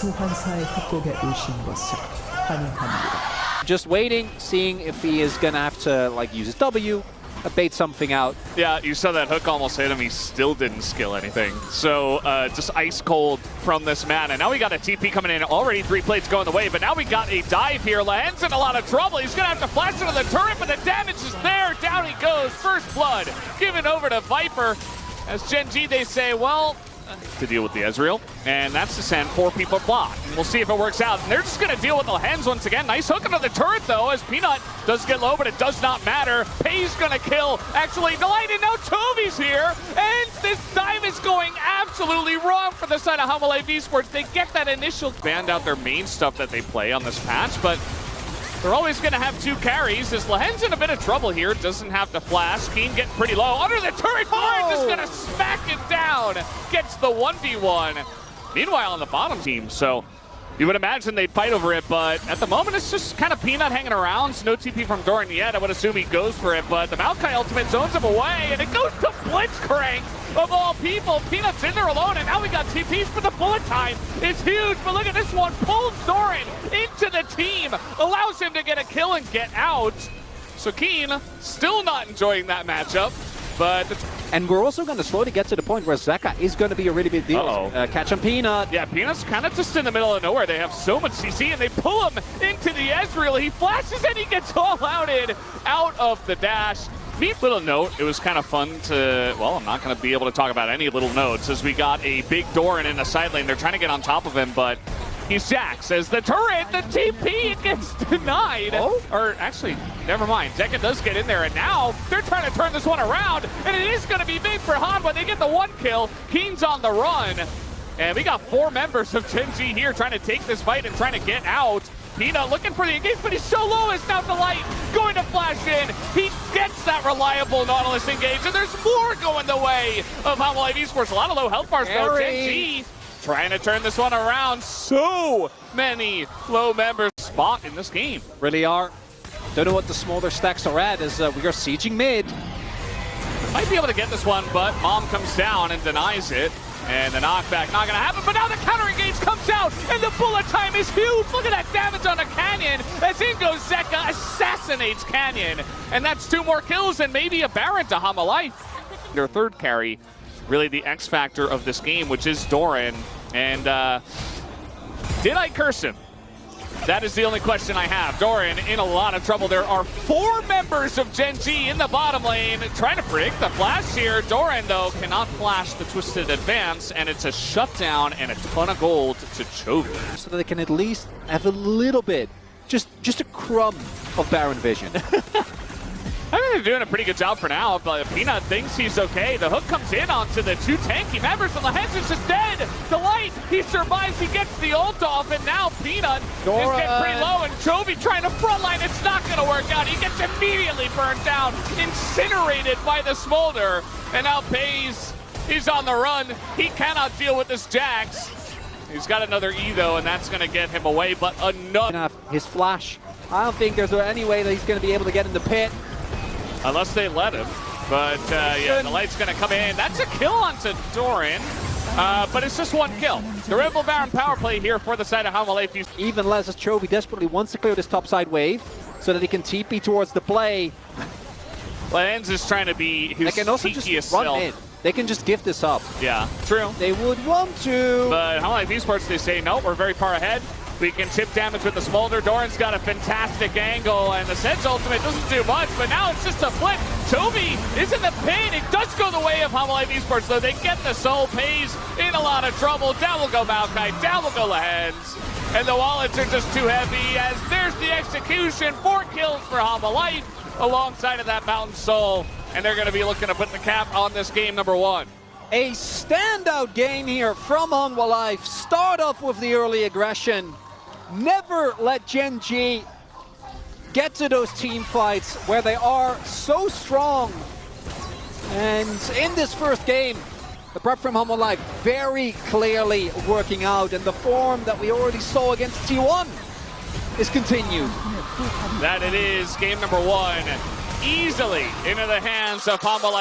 소환사의 협곡에 오신 것을 환영합니다. Just waiting, seeing if he is gonna have to like use his W, bait something out. Yeah, you saw that hook almost hit him. He still didn't skill anything. So just ice cold from this man. And now we got a TP coming in. Already 3 plates going the way, but now we got a dive here. Lahen's in a lot of trouble. He's gonna have to flash into the turret, but the damage is there. Down he goes. First blood given over to Viper. As Gen G, they say, well, to deal with the Ezreal, and that's to send 4 people block. We'll see if it works out. And they're just going to deal with the Lahen's once again. Nice hook into the turret, though, as Peanut does get low, but it does not matter. Pay's going to kill. Actually, Delight, and now Toby's here, and this dive is going absolutely wrong for the side of HLE Esports. They get that initial banned out their main stuff that they play on this patch, but they're always going to have 2 carries. As Lahen's in a bit of trouble here, doesn't have to flash. Keen getting pretty low. Under the turret, just going to smack it down. Gets the 1v1. Meanwhile, on the bottom team, so you would imagine they'd fight over it, but at the moment, it's just kind of Peanut hanging around. So no TP from Doran yet. I would assume he goes for it, but the Maokai ultimate zones him away, and it goes to Blitzcrank. Of all people, Peanut's in there alone, and now we got TPs for the bullet time. It's huge, but look at this one. Pulls Doran into the team, allows him to get a kill and get out. So Keen still not enjoying that matchup, but and we're also going to slowly get to the point where Zeka is going to be a really big deal. Catch him, Peanut. Yeah, Peanut's kind of just in the middle of nowhere. They have so much CC, and they pull him into the Ezreal. He flashes, and he gets all outed out of the dash. Neat little note. It was kind of fun to, well, I'm not going to be able to talk about any little notes as we got a big Doran in the side lane. They're trying to get on top of him, but he's Jax. As the turret, the TP gets denied. Or actually, never mind. Zeka does get in there, and now they're trying to turn this one around, and it is going to be big for Han, but they get the 1 kill. Keen's on the run, and we got 4 members of Gen G here trying to take this fight and trying to get out. Peanut looking for the engage, but he's so low. It's now Delight going to flash in. He gets that reliable Nautilus engage, and there's more going the way of HLE Esports. A lot of low health bars, though. Gen G trying to turn this one around. So many low members spot in this game. Really are. Don't know what the smaller stacks are at as we are sieging mid. Might be able to get this one, but Mom comes down and denies it. And the knockback not going to happen, but now the counter engage comes out, and the bullet time is huge. Look at that damage on the Canyon, as in goes Zeka, assassinates Canyon. And that's 2 more kills and maybe a Baron to HLE. Their 3rd carry, really the X factor of this game, which is Doran. And did I curse him? That is the only question I have. Doran in a lot of trouble. There are 4 members of Gen G in the bottom lane trying to predict the flash here. Doran, though, cannot flash the twisted advance, and it's a shutdown and a ton of gold to Chovy. So that they can at least have a little bit, just a crumb of Baron vision. I think they're doing a pretty good job for now, but Peanut thinks he's okay. The hook comes in onto the 2 tanky members, and Lahen's is just dead. Delight, he survives, he gets the ult off, and now Peanut is getting pretty low, and Chovy trying to frontline. It's not going to work out. He gets immediately burned down, incinerated by the smolder, and now Pays, he's on the run. He cannot deal with this Jax. He's got another E, though, and that's going to get him away, but another. His flash. I don't think there's any way that he's going to be able to get in the pit. Unless they let him. But yeah, the light's going to come in. That's a kill onto Doran. But it's just 1 kill. The Red Bull Baron power play here for the side of HLE. Even less as Chovy desperately wants to clear this top side wave so that he can TP towards the play. Lahen's is trying to be his they can also just run in. They can just give this up. Yeah, true. They would want to. But HLE Esports, they say, no, we're very far ahead. We can chip damage with the smolder. Doran's got a fantastic angle, and the Sedge ultimate doesn't do much, but now it's just a flip. Chovy is in the pit. It does go the way of HLE Esports, though. They get the soul. Pays in a lot of trouble. Down will go Maokai. Down will go Lahen's. And the wallets are just too heavy, as there's the execution. 4 kills for HLE alongside of that Mountain Soul. And they're going to be looking to put the cap on this game number 1. A standout game here from HLE. Start off with the early aggression. Never let Gen G get to those team fights where they are so strong. And in this first game, the prep from HLE very clearly working out, and the form that we already saw against T1 is continued. That it is, game number 1, easily into the hands of HLE.